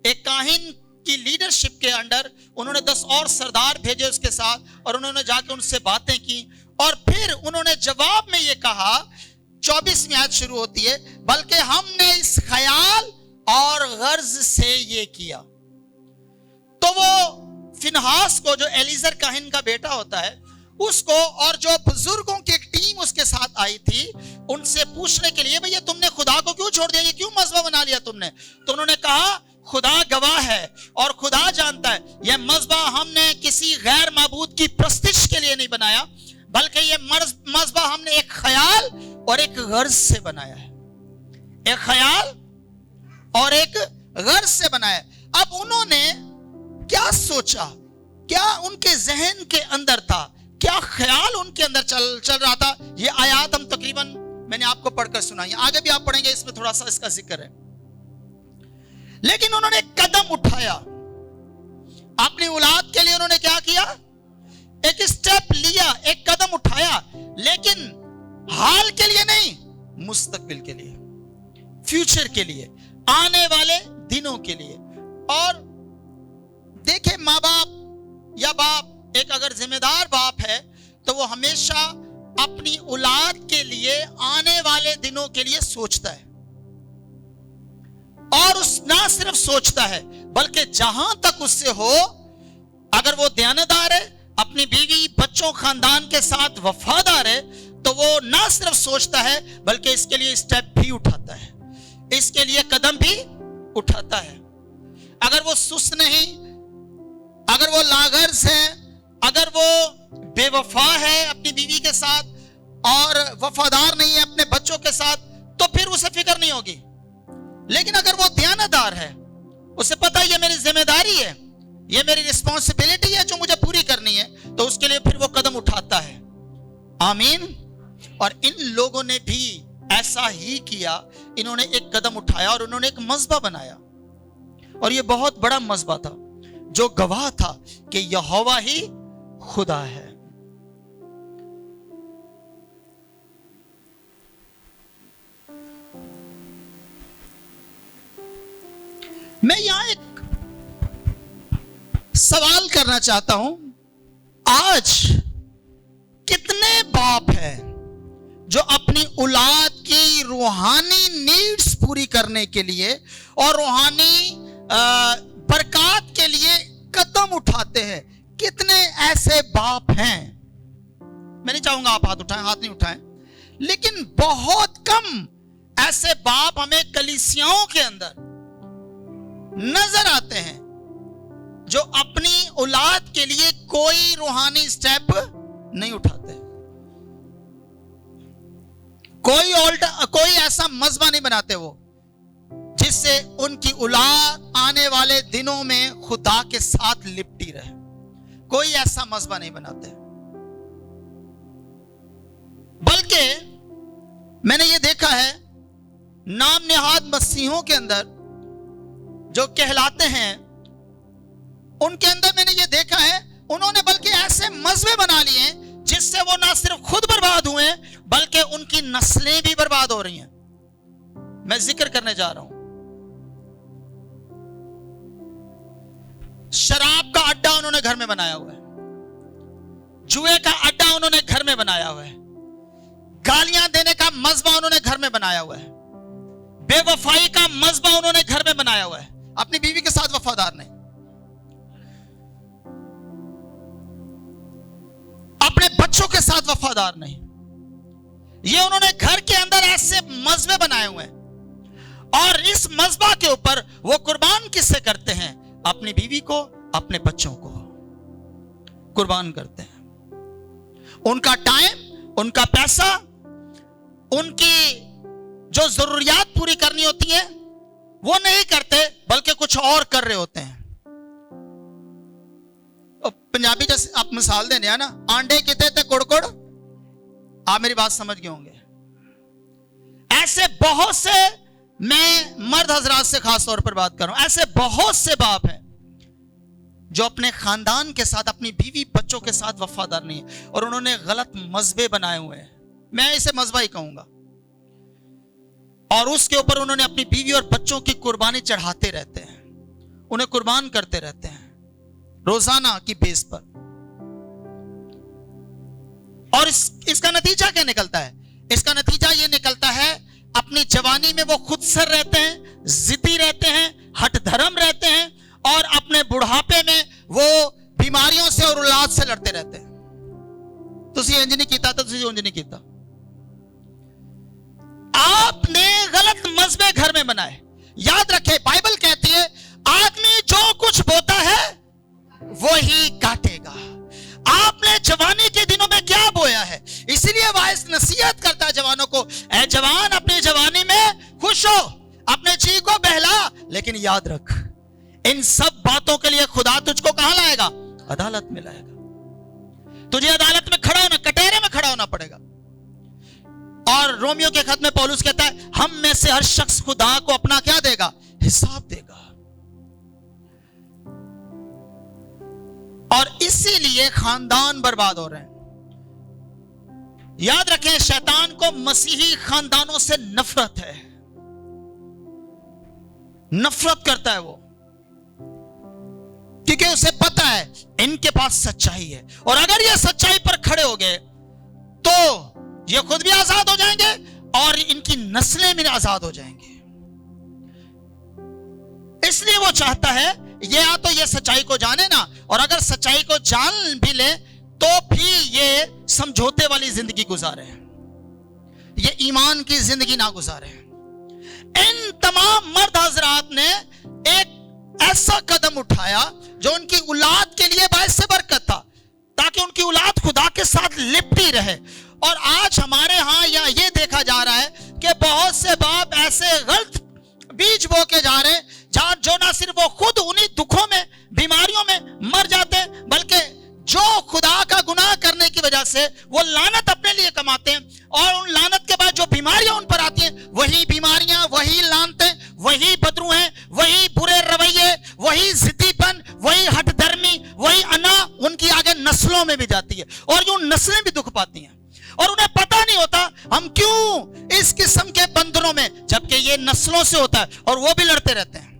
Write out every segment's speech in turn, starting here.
एक काहिन की लीडरशिप के अंडर उन्होंने 10 और सरदार भेजे उसके साथ और उन्होंने जाकर उनसे बातें की और फिर उन्होंने जवाब में ये कहा, 24वीं आयत शुरू होती है, बल्कि हमने इस ख्याल और गर्ज से ये किया। तो वो फिनहास को, जो एलीजर काहिन का बेटा होता है, उसको और जो बुजुर्गों की एक टीम उसके साथ आई थी, उनसे पूछने के लिए, भैया तुमने खुदा को क्यों छोड़ दिया, ये क्यों मजहब बना लिया तुमने? तो उन्होंने कहा, खुदा गवाह है और खुदा जानता है, यह मजहब हमने किसी गैर माबूद की प्रस्तिश के लिए नहीं बनाया, बल्कि ये मजहब हमने एक ख्याल और एक गर्ज से बनाया है। एक ख्याल और एक गर्ज से बनाया। अब उन्होंने क्या सोचा, क्या उनके जहन के अंदर था, क्या ख्याल उनके अंदर चल रहा था, ये आयत हम तकरीबन मैंने आपको पढ़कर सुनाई, आगे भी आप पढ़ेंगे, इसमें थोड़ा सा इसका जिक्र है। लेकिन उन्होंने कदम उठाया अपनी औलाद के लिए। उन्होंने क्या किया? एक स्टेप लिया, एक कदम उठाया, लेकिन हाल के लिए नहीं, मुस्तकबिल के लिए, फ्यूचर के लिए, आने वाले दिनों के लिए। और देखे, माँ बाप या बाप, एक अगर जिम्मेदार बाप है तो वो हमेशा अपनी औलाद के लिए आने वाले दिनों के लिए सोचता है, और उस ना सिर्फ सोचता है बल्कि जहां तक उससे हो, अगर वो दयानतदार है, अपनी बीवी बच्चों खानदान के साथ वफादार है, तो वो ना सिर्फ सोचता है बल्कि इसके लिए स्टेप भी उठाता है, इसके लिए कदम भी उठाता है। अगर वो सुस्त नहीं, अगर वो लागर्ज है, अगर वो बेवफा है अपनी बीवी के साथ और वफादार नहीं है अपने बच्चों के साथ, तो फिर उसे फिक्र नहीं होगी। लेकिन अगर वो दयानतदार है, उसे पता है ये मेरी जिम्मेदारी है, ये मेरी रिस्पॉन्सिबिलिटी है जो मुझे पूरी करनी है, तो उसके लिए फिर वो कदम उठाता है। आमीन। और इन लोगों ने भी ऐसा ही किया। इन्होंने एक कदम उठाया और उन्होंने एक मजहब बनाया, और ये बहुत बड़ा मजहब था जो गवाह था कि यहोवा ही खुदा है। मैं यहां एक सवाल करना चाहता हूं, आज कितने बाप हैं जो अपनी औलाद की रूहानी नीड्स पूरी करने के लिए और रूहानी बरकत के लिए कदम उठाते हैं? कितने ऐसे बाप हैं? मैं नहीं चाहूंगा आप हाथ उठाएं, हाथ नहीं उठाएं, लेकिन बहुत कम ऐसे बाप हमें कलीसियाओं के अंदर नजर आते हैं जो अपनी औलाद के लिए कोई रूहानी स्टेप नहीं उठाते, कोई ऐसा मजहब नहीं बनाते वो जिससे उनकी औलाद आने वाले दिनों में खुदा के साथ लिपटी रहे। कोई ऐसा मजहब नहीं बनाते, बल्कि मैंने ये देखा है नाम नेहाद मसीहों के अंदर जो कहलाते हैं, उनके अंदर मैंने ये देखा है, उन्होंने बल्कि ऐसे मजहब बना लिए जिससे वो ना सिर्फ खुद बर्बाद हुए बल्कि उनकी नस्लें भी बर्बाद हो रही हैं। मैं जिक्र करने जा रहा हूं, शराब का अड्डा उन्होंने घर में बनाया हुआ है, जुए का अड्डा उन्होंने घर में बनाया हुआ है, गालियां देने का मजहब उन्होंने घर में बनाया हुआ है, बेवफाई का मजहब उन्होंने घर में बनाया हुआ है, अपनी बीवी के साथ वफादार नहीं, अपने बच्चों के साथ वफादार नहीं। ये उन्होंने घर के अंदर ऐसे मजहब बनाए हुए हैं, और इस मजहब के ऊपर वो कुर्बान किससे करते हैं? अपनी बीवी को, अपने बच्चों को कुर्बान करते हैं। उनका टाइम, उनका पैसा, उनकी जो जरूरियात पूरी करनी होती है वो नहीं करते बल्कि कुछ और कर रहे होते हैं। पंजाबी जैसे आप मिसाल देने हैं ना, आंडे किते थे कुड़कुड़, आप मेरी बात समझ गए होंगे। ऐसे बहुत से, मैं मर्द हजरात से खास तौर पर बात कर रहा हूं, ऐसे बहुत से बाप हैं जो अपने खानदान के साथ, अपनी बीवी बच्चों के साथ वफादार नहीं है, और उन्होंने गलत मजहबे बनाए हुए हैं, मैं इसे मजहब ही कहूंगा, और उसके ऊपर उन्होंने अपनी बीवी और बच्चों की कुर्बानी चढ़ाते रहते हैं। उन्हें कुर्बान करते रहते हैं रोजाना की बेस पर। और इसका नतीजा क्या निकलता है? इसका नतीजा यह निकलता है, अपनी जवानी में वो खुद सर रहते हैं, जिद्दी रहते हैं, हठधर्म रहते हैं, और अपने बुढ़ापे में वो बीमारियों से और औलाद से लड़ते रहते हैं। तुसी इंज नहीं कीता तो तुसी उंज नहीं कीता। आपने गलत मजबे घर में बनाए। याद रखें, बाइबल कहती है आदमी जो कुछ बोता है वो ही काटेगा। आपने जवानी के दिनों में क्या बोया है? इसलिए वाइस नसीहत करता है जवानों को, ऐ जवान अपनी जवानी में खुश हो, अपने जी को बहला, लेकिन याद रख इन सब बातों के लिए खुदा तुझको कहां लाएगा? अदालत में लाएगा। तुझे अदालत में खड़ा होना, कटहरे में खड़ा होना पड़ेगा। और रोमियो के खत में पौलुस कहता है हम में से हर शख्स खुदा को अपना क्या देगा? हिसाब देगा। और इसीलिए खानदान बर्बाद हो रहे हैं। याद रखें, शैतान को मसीही खानदानों से नफरत है, नफरत करता है वो, क्योंकि उसे पता है इनके पास सच्चाई है, और अगर ये सच्चाई पर खड़े हो गए तो ये खुद भी आजाद हो जाएंगे और इनकी नस्लें भी आजाद हो जाएंगे। इसलिए वो चाहता है ये या तो ये सच्चाई को जाने ना, और अगर सच्चाई को जान भी ले तो भी ये समझौते वाली जिंदगी गुजारे, ये ईमान की जिंदगी ना गुजारे। इन तमाम मर्द हजरात ने एक ऐसा कदम उठाया जो उनकी औलाद के लिए बायस बरकत था, ताकि उनकी औलाद खुदा के साथ लिपटी रहे। और आज हमारे यहां या ये देखा जा रहा है कि बहुत से बाप ऐसे गलत बीज बो के जा रहे हैं जो ना सिर्फ वो खुद उन्हीं दुखों में, बीमारियों में मर जाते हैं, बल्कि जो खुदा का गुनाह करने की वजह से वो लानत अपने लिए कमाते हैं, और उन लानत के बाद जो बीमारियां उन पर आती हैं, वही बीमारियां, वही लानतें, वही बदरू हैं, वही बुरे रवैये, वही जिद्दीपन, वही हठधर्मी, वही अना उनकी आगे नस्लों में भी जाती है, और यूं नस्लें भी दुख पाती हैं, और उन्हें पता नहीं होता हम क्यों इस किस्म के बंधनों में, जबकि ये नस्लों से होता है, और वो भी लड़ते रहते हैं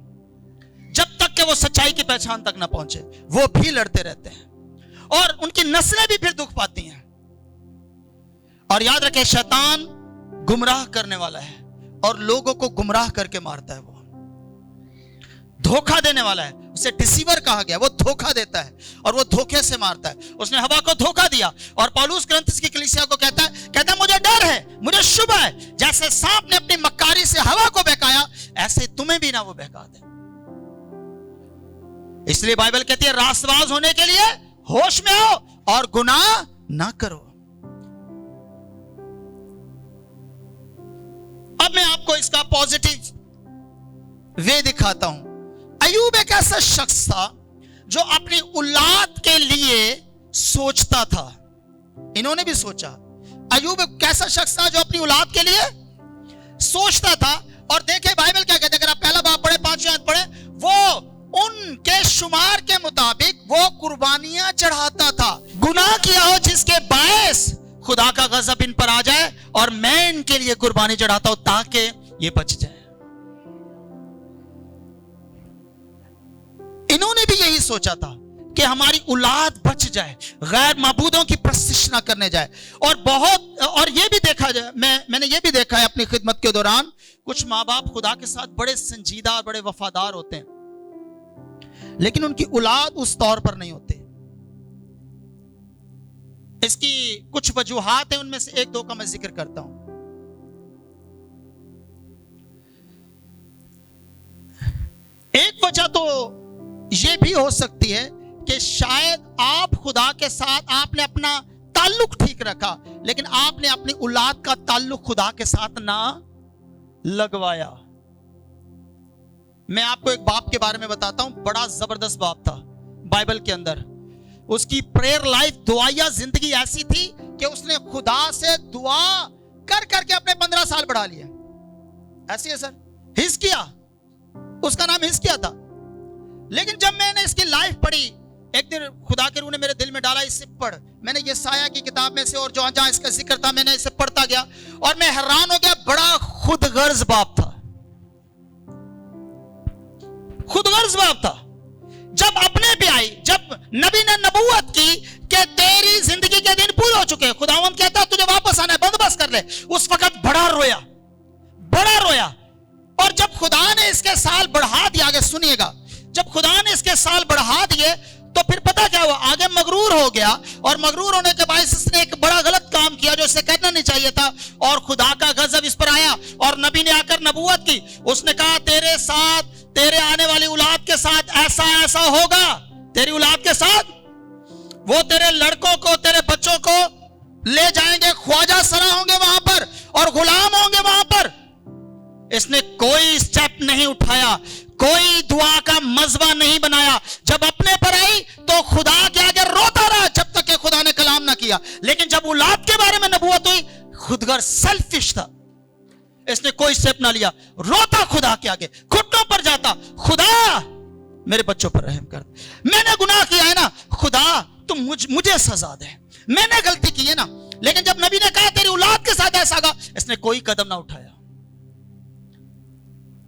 जब तक कि वो सच्चाई की पहचान तक ना पहुंचे, वो भी लड़ते रहते हैं, और उनकी नस्लें भी फिर दुख पाती हैं। और याद रखें, शैतान गुमराह करने वाला है और लोगों को गुमराह करके मारता है। वो धोखा देने वाला है, उसे डिसीवर कहा गया, वो धोखा देता है और वो धोखे से मारता है। उसने हवा को धोखा दिया, और पौलुस कुरिन्थियों की कलीसिया को कहता है मुझे डर है, मुझे शुभ है, जैसे सांप ने अपनी मक्कारी से हवा को बहकाया, ऐसे तुम्हें भी ना वो बहका दे। इसलिए बाइबल कहती है रास्तबाज होने के लिए होश में आओ और गुनाह ना करो। अब मैं आपको इसका पॉजिटिव वे दिखाता हूं। अय्यूब एक ऐसा शख्स था जो अपनी औलाद के लिए सोचता था। इन्होंने भी सोचा। अय्यूब एक ऐसा शख्स था जो अपनी औलाद के लिए सोचता था। और देखे बाइबल क्या कहते हैं, अगर आप पहला बाब पढ़े, 5 आयत पढ़े, वो उनके शुमार के मुताबिक वो कुर्बानियां चढ़ाता था। गुनाह किया हो जिसके बायस खुदा का गजब इन पर आ जाए, और मैं इनके लिए कुर्बानी चढ़ाता हूं ताकि ये बच जाए। इन्होंने भी यही सोचा था कि हमारी औलाद बच जाए, गैर माबूदों की प्रस्तिश ना करने जाए। और ये भी देखा जाए, मैंने ये भी देखा है अपनी खिदमत के दौरान, कुछ माँ बाप खुदा के साथ बड़े संजीदा और बड़े वफादार होते हैं, लेकिन उनकी औलाद उस तौर पर नहीं होते। इसकी कुछ वजूहात हैं, उनमें से 1-2 का मैं जिक्र करता हूं। एक वजह तो यह भी हो सकती है कि शायद आप खुदा के साथ आपने अपना ताल्लुक ठीक रखा, लेकिन आपने अपनी औलाद का ताल्लुक खुदा के साथ ना लगवाया। मैं आपको एक बाप के बारे में बताता हूं, बड़ा जबरदस्त बाप था बाइबल के अंदर। उसकी प्रेयर लाइफ, दुआया जिंदगी ऐसी थी कि उसने खुदा से दुआ कर करके अपने 15 साल बढ़ा लिए। ऐसी है सर, हिजकिया, उसका नाम हिजकिया था। लेकिन जब मैंने इसकी लाइफ पढ़ी, एक दिन खुदा के रूह ने मेरे दिल में डाला, इससे पढ़। मैंने ये साया की किताब में से और जो जहां इसका जिक्र था, मैंने इसे पढ़ता गया और मैं हैरान हो गया। बड़ा खुदगर्ज बाप था। खुदगर्ज बाप था। जब अपने पे आई, जब नबी ने नबूवत की कि तेरी जिंदगी के दिन पूरे हो चुके, खुदावंद कहता तुझे वापस आना है, बंदोबस्त कर ले, उस वक्त बड़ा रोया, बड़ा रोया। और जब खुदा ने इसके साल बढ़ा दिया, आगे सुनिएगा, जब खुदा ने इसके साल बढ़ा दिए तो फिर पता क्या हुआ, आगे मगरूर हो गया, और मगरूर होने के बाद इसने एक बड़ा गलत काम किया जो इसे करना नहीं चाहिए था, और खुदा का गजब इस पर आया। और नबी ने आकर नबूवत की, उसने कहा तेरे साथ, तेरे आने वाली औलाद के साथ ऐसा ऐसा होगा, तेरी औलाद के साथ वो तेरे लड़कों को, तेरे बच्चों को ले जाएंगे, ख्वाजा सरा होंगे वहां पर और गुलाम होंगे वहां पर। इसने कोई स्टेप नहीं उठाया, कोई दुआ का मजबा नहीं बनाया। जब अपने पर आई तो खुदा के आगे रोता रहा जब तक कि खुदा ने कलाम ना किया। लेकिन जब औलाद के बारे में नबूवत हुई, खुदगर सेल्फिश था, इसने कोई स्टेप ना लिया, रोता खुदा के आगे, घुटनों पर जाता, खुदा मेरे बच्चों पर रहम कर, मैंने गुनाह किया है ना, खुदा तुम मुझे सजा दे, मैंने गलती की है ना। लेकिन जब नबी ने कहा तेरी औलाद के साथ ऐसा होगा, इसने कोई कदम ना उठाया।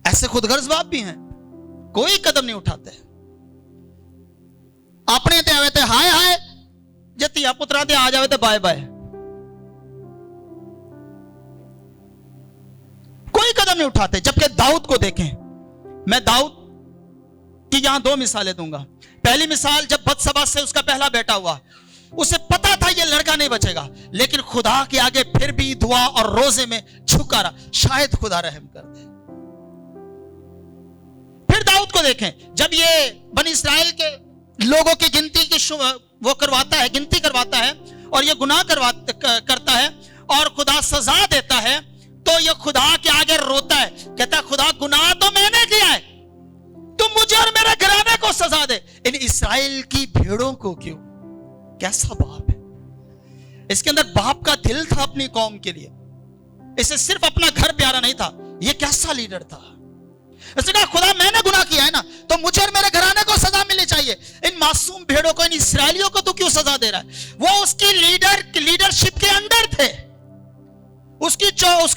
ऐसे खुदगर्ज बाप भी हैं, कोई कदम नहीं उठाते। अपने ते आवे ते हाय हाय, जे धिया पुत्रा ते आ जावे ते बाय बाय, कोई कदम नहीं उठाते। जबकि दाऊद को देखें, मैं दाऊद की यहां दो मिसालें दूंगा। पहली मिसाल, जब बत्सबा से उसका पहला बेटा हुआ, उसे पता था ये लड़का नहीं बचेगा, लेकिन खुदा के आगे फिर भी दुआ और रोजे में झुका रहा, शायद खुदा रहम कर दे। फिर दाऊद को देखें, जब ये बनी इस्राएल के लोगों की गिनती की वो करवाता है, गिनती करवाता है, और ये गुनाह करता है और खुदा सजा देता है, तो ये खुदा के आगे रोता है, कहता खुदा गुनाह तो मैंने किया है, तुम मुझे और मेरे घराने को सजा दे, इन इस्राएल की भेड़ों को क्यों। कैसा बाप है, इसके अंदर बाप का दिल था अपनी कौम के लिए। इसे सिर्फ अपना घर प्यारा नहीं था, ये कैसा लीडर था। इसने कहा खुदा मैंने गुनाह किया है ना, तो मुझे और मेरे घराने को सजा मिलनी चाहिए, इन मासूम भेड़ों को, इन इस्राएलियों को तू क्यों सजा दे रहा है। वो उसकी लीडरशिप के अंदर थे, उसकी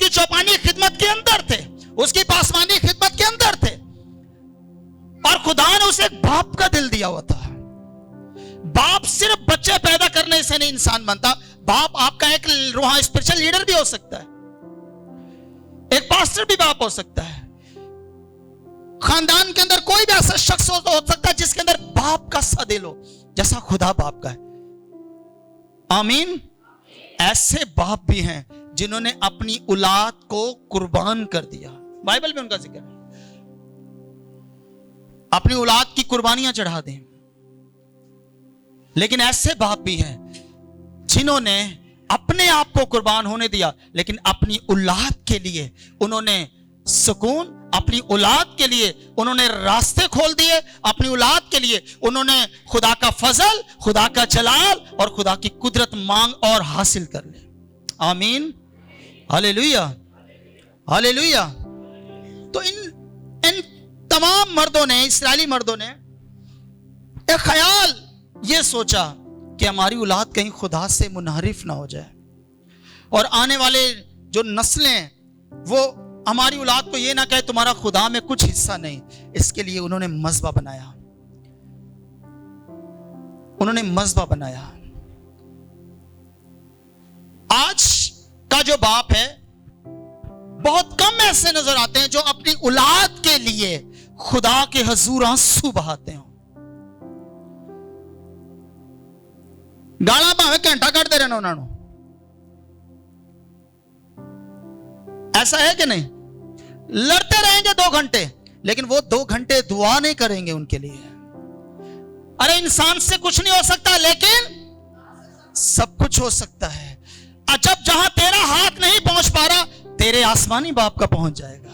चौपानी खिदमत के अंदर थे, उसकी पासवानी खिदमत के अंदर थे, और खुदा ने उसे एक बाप का दिल दिया हुआ था। बाप सिर्फ बच्चे पैदा करने से नहीं इंसान बनता, बाप आपका एक रूहानी स्पिरिचुअल लीडर भी हो सकता है, एक पास्टर भी बाप हो सकता है। खानदान के अंदर कोई भी ऐसा शख्स हो सकता है जिसके अंदर बाप का सा दिल हो, जैसा खुदा बाप का है। आमीन। ऐसे बाप भी हैं जिन्होंने अपनी औलाद को कुर्बान कर दिया, बाइबल में उनका जिक्र है, अपनी औलाद की कुर्बानियां चढ़ा दी। लेकिन ऐसे बाप भी हैं जिन्होंने अपने आप को कुर्बान होने दिया, लेकिन अपनी औलाद के लिए उन्होंने सुकून, अपनी औलाद के लिए उन्होंने रास्ते खोल दिए, अपनी औलाद के लिए उन्होंने खुदा का फजल, खुदा का जलाल और खुदा की कुदरत मांग और हासिल कर ले। आमीन, हालेलुया, हालेलुया। तो इन तमाम मर्दों ने, इस्राएली मर्दों ने एक ख्याल ये सोचा कि हमारी औलाद कहीं खुदा से मुनहरिफ ना हो जाए, और आने वाले जो नस्लें वो हमारी औलाद को ये ना कहे तुम्हारा खुदा में कुछ हिस्सा नहीं। इसके लिए उन्होंने मज़बा बनाया, उन्होंने मज़बा बनाया। आज का जो बाप है, बहुत कम ऐसे नजर आते हैं जो अपनी औलाद के लिए खुदा के हजूर आंसू बहाते हो। गाला भावे घंटा कटते रहना उन्होंने, ऐसा है कि नहीं। लड़ते रहेंगे 2 घंटे, लेकिन वो 2 घंटे दुआ नहीं करेंगे उनके लिए। अरे इंसान से कुछ नहीं हो सकता, लेकिन सब कुछ हो सकता है। जब जहां तेरा हाथ नहीं पहुंच पा रहा, तेरे आसमानी बाप का पहुंच जाएगा।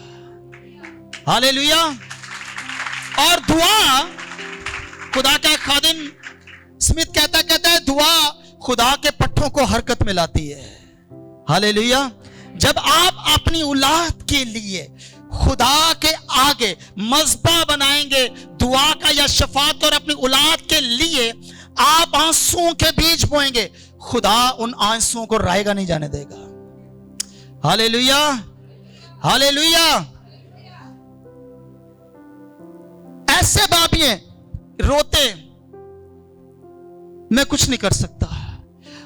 हालेलुया। और दुआ, खुदा का खादिम स्मिथ कहता है दुआ खुदा के पट्टों को हरकत में लाती है। हालेलुया। जब आप अपनी औलाद के लिए खुदा के आगे मज़बा बनाएंगे दुआ का या शफात, और अपनी औलाद के लिए आप आंसुओं के बीज बोएंगे, खुदा उन आंसुओं को रायगा नहीं जाने देगा। Hallelujah, hallelujah. ऐसे बाबिए रोते, मैं कुछ नहीं कर सकता।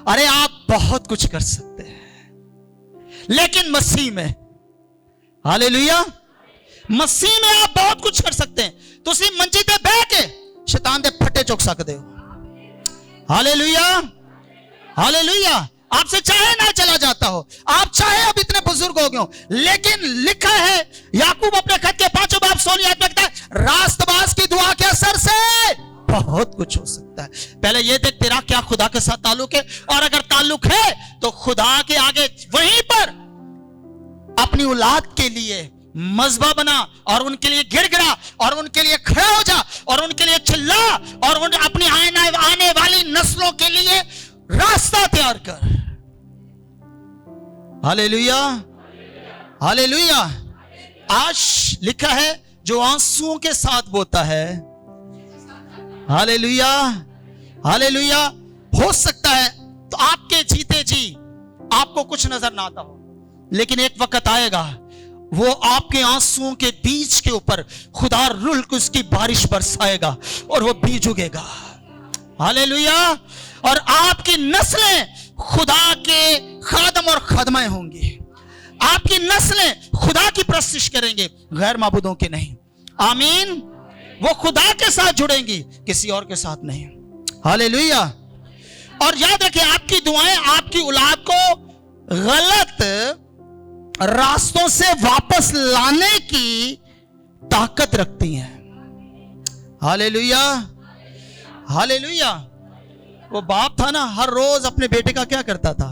अरे आप बहुत कुछ कर सकते हैं, लेकिन मसीह में, हालेलुया, मसीह में आप बहुत कुछ कर सकते हैं। तुसी मंजी ते बह के शैतान दे फटे चुक सकते हो। Hallelujah, hallelujah. आपसे चाहे ना चला जाता हो, आप चाहे अब इतने बुजुर्ग हो गए हो, लेकिन लिखा है याकूब अपने खत के 5 बाब 16 आयत में लिखता है, रास्तबाज की दुआ के असर से बहुत कुछ हो सकता है। पहले ये देख तेरा क्या खुदा के साथ ताल्लुक है, और अगर ताल्लुक है तो खुदा के आगे वहीं पर अपनी औलाद के लिए मज़बा बना, और उनके लिए गिड़गिड़ा, और उनके लिए खड़ा हो जा, और उनके लिए चिल्ला, और उन अपनी आने वाली नस्लों के लिए रास्ता तैयार कर। Hallelujah, hallelujah. आज लिखा है जो आंसुओं के साथ बोता है, हालेलुया, हालेलुया। हो सकता है तो आपके जीते जी आपको कुछ नजर ना आता हो, लेकिन एक वक्त आएगा वो आपके आंसुओं के बीज के ऊपर खुदा रूह को उसकी बारिश बरसाएगा और वो बीज उगेगा। हालेलुया। और आपकी नस्लें खुदा के खादम और खादमाएं होंगी। आपकी नस्लें खुदा की प्रस्तिश करेंगे, गैर माबूदों के नहीं। आमीन। वो खुदा के साथ जुड़ेंगी, किसी और के साथ नहीं। हालेलुया। और याद रखें, आपकी दुआएं आपकी औलाद को गलत रास्तों से वापस लाने की ताकत रखती हैं। Hallelujah, hallelujah. वो बाप था ना, हर रोज अपने बेटे का क्या करता था?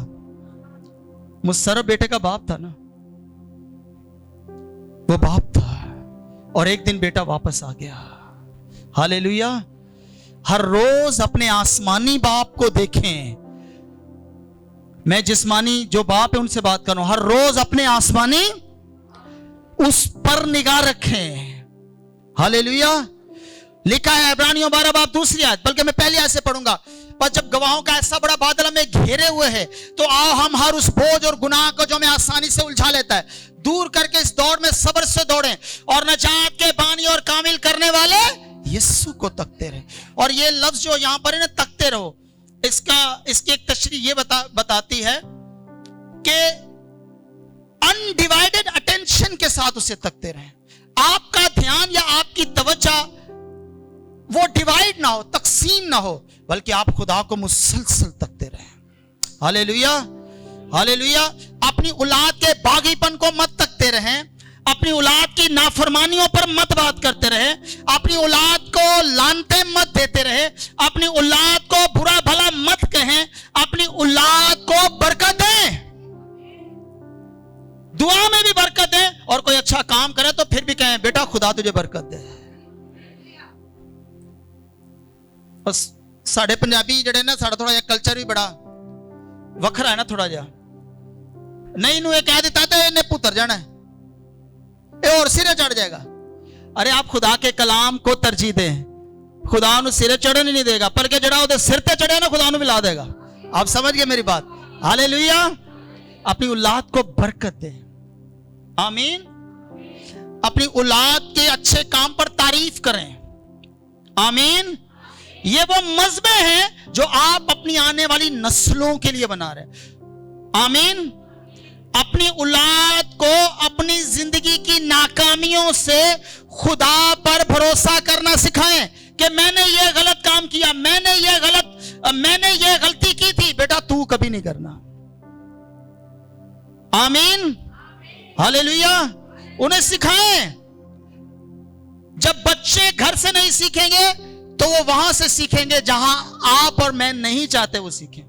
मुशर्रफ बेटे का बाप था ना, वो बाप था। और एक दिन बेटा वापस आ गया। हालेलुया। हर रोज अपने आसमानी बाप को देखें। मैं जिस्मानी जो बाप है उनसे बात कर रहा हूं। हर रोज अपने आसमानी उस पर निगाह रखें। हालेलुया। लिखा है इब्रानियों 12 बाब 2 आयत, बल्कि मैं पहली आयत से पढ़ूंगा। पर जब गवाहों का ऐसा बड़ा बादल हमें घेरे हुए है, तो आओ हम हर उस बोझ और गुनाह को जो हमें आसानी से उलझा लेता है, दूर करके इस दौड़ में सब्र से दौड़ें और नजात के बानी और कामिल करने वाले यीशु को तकते रहे। और ये लफ्ज जो यहां पर है ना, तकते रहो, इसकी एक तशरीह ये बताती है कि अनडिवाइडेड अटेंशन के साथ उसे तकते रहें। आपका ध्यान या आपकी तवज्जो वो डिवाइड ना हो, तकसीम ना हो, बल्कि आप खुदा को मुसलसल तकते रहें। Hallelujah, hallelujah. अपनी औलाद के बागीपन को मत तकते रहें, अपनी औलाद की नाफरमानियों पर मत बात करते रहे, अपनी औलाद को लानते मत देते रहे, अपनी औलाद को बुरा भला मत कहें, अपनी औलाद को बरकत दें, दुआ में भी बरकत दें, और कोई अच्छा काम करे तो फिर भी कहें बेटा खुदा तुझे बरकत दे। बस साढ़े पंजाबी जड़े ना, साढ़ा थोड़ा कल्चर भी बड़ा वखरा है ना, थोड़ा जा नहीं नू कह देता तो इन्हें पुत्र जाना है, ये और सिरे चढ़ जाएगा। अरे आप खुदा के कलाम को तरजीह दें, खुदा उन्हें सिरे चढ़ने नहीं देगा, बल्कि जड़ा उधर सिर पे चढ़े ना खुदा उन्हें मिला देगा। आप समझ गए मेरी बात? हालेलुया। अपनी औलाद को बरकत दे। आमीन। अपनी औलाद के अच्छे काम पर तारीफ करें। आमीन। ये वो मज़बे हैं जो आप अपनी आने वाली नस्लों के लिए बना रहे हैं। आमीन। अपनी औलाद को अपनी जिंदगी की नाकामियों से खुदा पर भरोसा करना सिखाएं कि मैंने ये गलत काम किया, मैंने ये गलती की थी, बेटा तू कभी नहीं करना। आमीन। हालेलुया। उन्हें सिखाएं। जब बच्चे घर से नहीं सीखेंगे तो वो वहां से सीखेंगे जहां आप और मैं नहीं चाहते वो सीखें।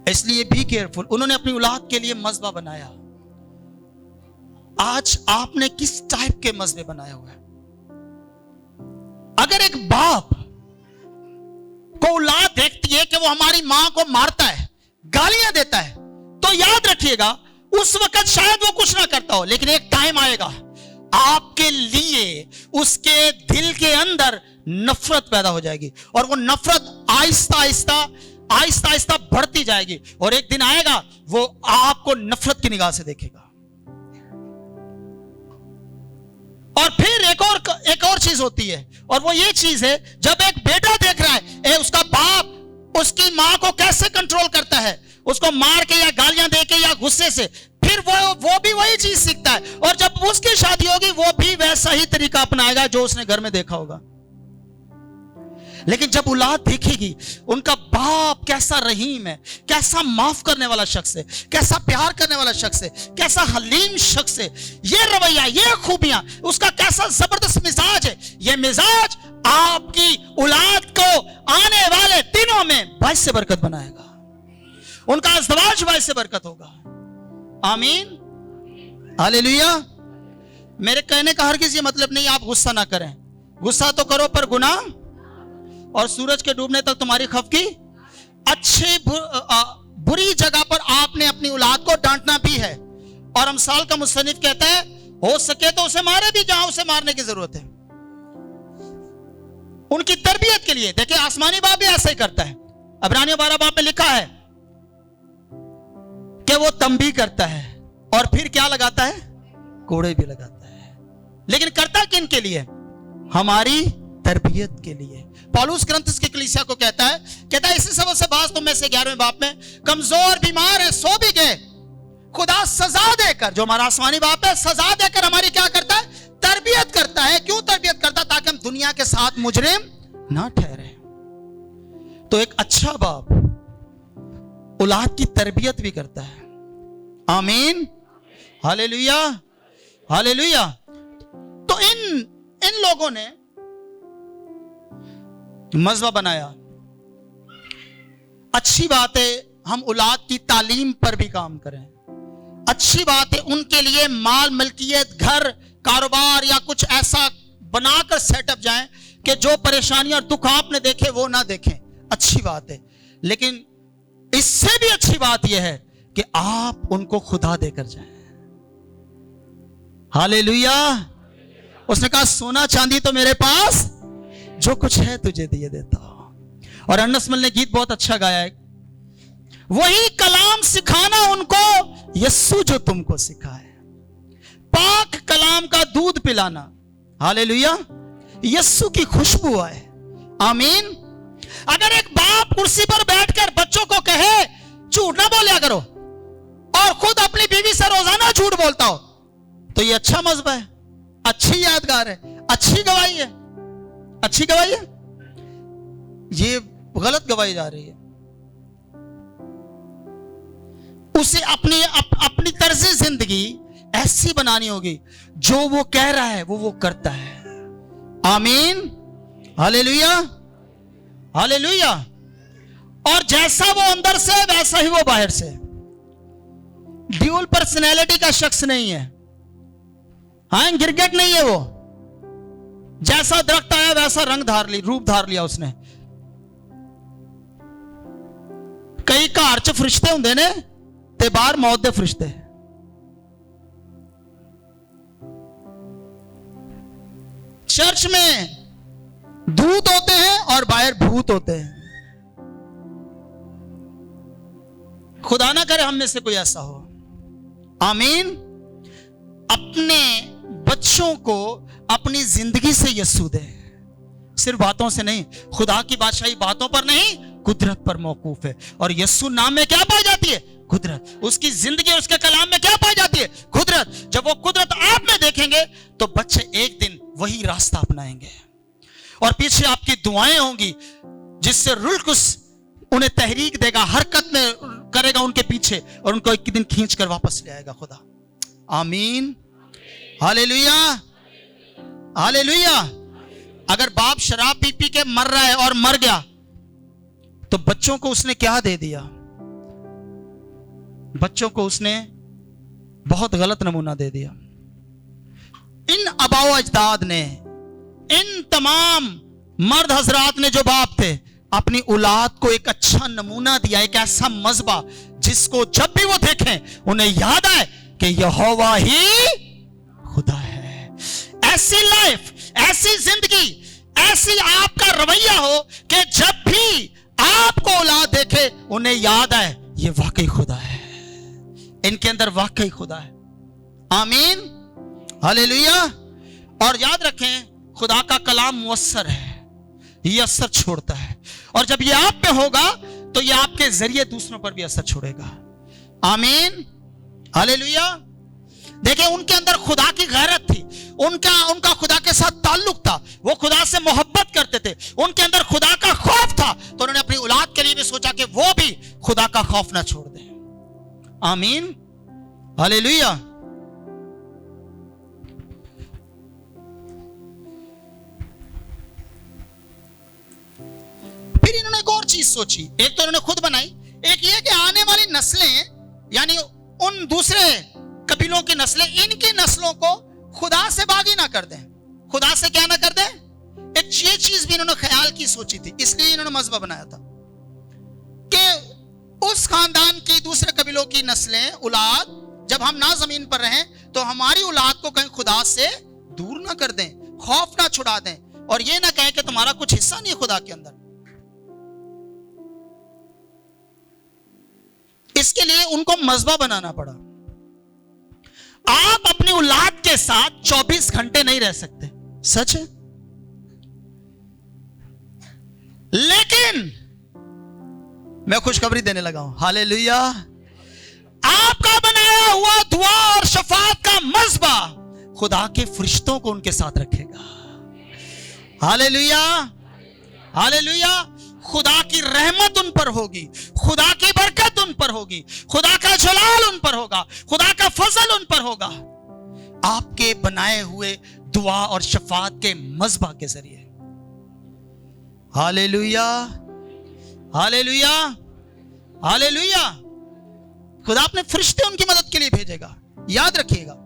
इसलिए बी केयरफुल। उन्होंने अपनी औलाद के लिए मज़बा बनाया। आज आपने किस टाइप के मज़बे बनाए हुए हैं? अगर एक बाप को औलाद देखती है कि वो हमारी मां को मारता है, गालियां देता है, तो याद रखिएगा उस वक्त शायद वो कुछ ना करता हो, लेकिन एक टाइम आएगा आपके लिए उसके दिल के अंदर नफरत पैदा हो जाएगी, और वो नफरत आहिस्ता आहिस्ता बढ़ती जाएगी, और एक दिन आएगा वो आपको नफरत की निगाह से देखेगा। और फिर एक और चीज होती है, और वो ये चीज है, जब एक बेटा देख रहा है उसका बाप उसकी माँ को कैसे कंट्रोल करता है, उसको मार के या गालियां दे के या गुस्से से, फिर वो भी वही चीज सीखता है, और जब उसकी शादी होगी वो भी वैसा ही तरीका अपनाएगा जो उसने घर में देखा होगा। लेकिन जब औलाद देखेगी उनका बाप कैसा रहीम है, कैसा माफ करने वाला शख्स है, कैसा प्यार करने वाला शख्स है, कैसा हलीम शख्स है, ये रवैया, ये खूबियां, उसका कैसा जबरदस्त मिजाज है, ये मिजाज आपकी औलाद को आने वाले दिनों में बाइस से बरकत बनाएगा, उनका अज़दवाज बाइस से बरकत होगा। आमीन, हालेलुया। मेरे कहने का हरगिज़ ये मतलब नहीं आप गुस्सा ना करें, गुस्सा तो करो पर गुनाह, और सूरज के डूबने तक तुम्हारी खफ की। अच्छी बुरी जगह पर आपने अपनी औलाद को डांटना भी है, और अमसाल का मुसन्निफ कहता है हो सके तो उसे मारे भी जहां उसे मारने की जरूरत है, उनकी तरबियत के लिए। देखिए आसमानी बाप भी ऐसा ही करता है, इब्रानियों 12 बाब में लिखा है कि वो तंबी करता है और फिर क्या लगाता है, कोड़े भी लगाता है, लेकिन करता किन के लिए, हमारी तरबियत के लिए। पौलुस करंथुस की कलीसिया को कहता है इसी सबब से बाज तुम में से 11वें बाप में कमजोर बीमार है, सो भी गए, खुदा सजा देकर, जो हमारा आसमानी बाप है, सजा देकर हमारी क्या करता है, तरबियत करता है। क्यों तरबियत करता है, ताकि हम दुनिया के साथ मुजरिम ना ठहरे। तो एक अच्छा बाप औलाद की तरबियत भी करता है। आमीन, हालेलुया, हालेलुया। तो इन लोगों ने मज़बा बनाया। अच्छी बात है हम औलाद की तालीम पर भी काम करें, अच्छी बात है उनके लिए माल मलकियत, घर, कारोबार या कुछ ऐसा बनाकर सेटअप जाएं कि जो परेशानी और दुख आपने देखे वो ना देखें, अच्छी बात है। लेकिन इससे भी अच्छी बात यह है कि आप उनको खुदा देकर जाएं। हालेलुया। उसने कहा सोना चांदी तो मेरे पास जो कुछ है तुझे दिए देता हूं। और अन्नसमल ने गीत बहुत अच्छा गाया है, वही कलाम सिखाना उनको यस्सु जो तुमको सिखाए, पाक कलाम का दूध पिलाना। हालेलुया, यस्सु की खुशबू आए। आमीन। अगर एक बाप कुर्सी पर बैठकर बच्चों को कहे झूठ ना बोलिया करो और खुद अपनी बीवी से रोजाना झूठ बोलता हो, तो ये अच्छा मज़बा है, अच्छी यादगार है, अच्छी गवाही है, अच्छी गवाही है। ये गलत गवाही जा रही है। उसे अपनी तर्ज जिंदगी ऐसी बनानी होगी जो वो कह रहा है वो करता है। आमीन, हालेलुया, हालेलुया। और जैसा वो अंदर से वैसा ही वो बाहर से। ड्यूल पर्सनैलिटी का शख्स नहीं है, हाँ गिरगिट नहीं है वो। जैसा दरख्त आया वैसा रूप धार लिया उसने। कई घर च फरिश्ते हुंदे ने ते बाहर मौत दे फरिश्ते। चर्च में दूत होते हैं और बाहर भूत होते हैं। खुदा ना करे हम में से कोई ऐसा हो। आमीन। अपने बच्चों को अपनी जिंदगी से यस्सु दे, सिर्फ बातों से नहीं। खुदा की बादशाही बातों पर नहीं कुदरत पर मौकूफ है। और यस्सु नाम में क्या पाई जाती है, कुदरत। उसकी जिंदगी उसके कलाम में क्या पाई जाती है, कुदरत। जब वो कुदरत आप में देखेंगे तो बच्चे एक दिन वही रास्ता अपनाएंगे। और पीछे आपकी दुआएं होंगी जिससे रुल्कुस उन्हें तहरीक देगा, हरकत में करेगा उनके पीछे, और उनको एक दिन खींच कर वापस ले आएगा खुदा। आमीन, हालेलुया, हालेलुया। अगर बाप शराब पी पी के मर रहा है और मर गया तो बच्चों को उसने क्या दे दिया, बच्चों को उसने बहुत गलत नमूना दे दिया। इन अबाओ अजदाद ने, इन तमाम मर्द हजरात ने जो बाप थे, अपनी औलाद को एक अच्छा नमूना दिया, एक ऐसा मज़बा जिसको जब भी वो देखें उन्हें याद आए कि यहोवा ही खुदा है। ऐसी लाइफ, ऐसी जिंदगी, ऐसी आपका रवैया हो कि जब भी आपको औलाद देखे उन्हें याद आए ये वाकई खुदा है, इनके अंदर वाकई खुदा है। आमीन, हालेलुया। और याद रखें, खुदा का कलाम मुअस्सर है, ये असर छोड़ता है, और जब ये आप पे होगा तो ये आपके जरिए दूसरों पर भी असर छोड़ेगा। आमीन, हालेलुया। देखिए, उनके अंदर खुदा की गैरत थी, उनका खुदा के साथ ताल्लुक था, वो खुदा से मोहब्बत करते थे, उनके अंदर खुदा का खौफ था, तो उन्होंने अपनी औलाद के लिए भी सोचा कि वो भी खुदा का खौफ ना छोड़ दे। आमीन, हालेलुया। फिर इन्होंने एक और चीज सोची, एक तो इन्होंने खुद बनाई, एक ये कि आने वाली नस्लें, यानी उन दूसरे कबीलों की नस्लें, इनकी नस्लों को खुदा से बागी ना कर दें, खुदा से क्या ना कर दें। एक ये चीज भी इन्होंने ख्याल की सोची थी, इसलिए इन्होंने मजहब बनाया था कि उस खानदान की दूसरे कबीलों की नस्लें, औलाद, जब हम ना जमीन पर रहें तो हमारी औलाद को कहीं खुदा से दूर ना कर दें, खौफ ना छुड़ा दें, और ये ना कहें कि तुम्हारा कुछ हिस्सा नहीं है खुदा के अंदर। इसके लिए उनको मजहब बनाना पड़ा। आप अपनी औलाद के साथ 24 घंटे नहीं रह सकते, सच है, लेकिन मैं खुशखबरी देने लगा हूं, हालेलुया। आपका बनाया हुआ दुआ और शफात का मजबा खुदा के फरिश्तों को उनके साथ रखेगा। Hallelujah, hallelujah. खुदा की रहमत उन पर होगी, खुदा की बरकत उन पर होगी, खुदा का जलाल उन पर होगा, खुदा का फजल उन पर होगा, आपके बनाए हुए दुआ और शफात के मजबा के जरिए। Hallelujah, hallelujah, hallelujah. खुदा अपने फरिश्ते उनकी मदद के लिए भेजेगा। याद रखिएगा,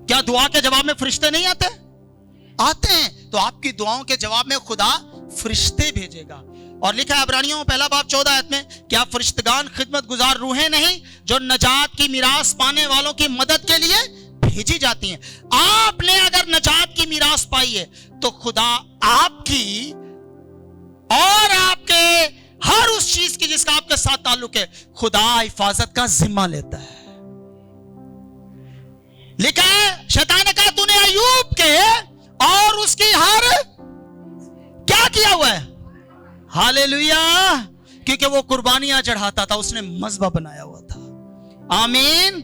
क्या दुआ के जवाब में फरिश्ते नहीं आते? आते हैं। तो आपकी दुआओं के जवाब में खुदा फरिश्ते भेजेगा। और लिखा है इब्रानियों पहला बाब 14 आयत में, क्या फरिश्तगान खिदमत गुजार रूहें नहीं जो नजात की मीरास पाने वालों की मदद के लिए भेजी जाती हैं। आपने अगर नजात की मीरास पाई है तो खुदा आपकी और आपके हर उस चीज की जिसका आपके साथ ताल्लुक है, खुदा हिफाजत का जिम्मा लेता है। लिखा है, शैतान ने कहा तूने अय्यूब के और उसकी हर क्या किया हुआ है, हालेलुया, क्योंकि वो कुर्बानियां चढ़ाता था, उसने मजबा बनाया हुआ था। आमीन।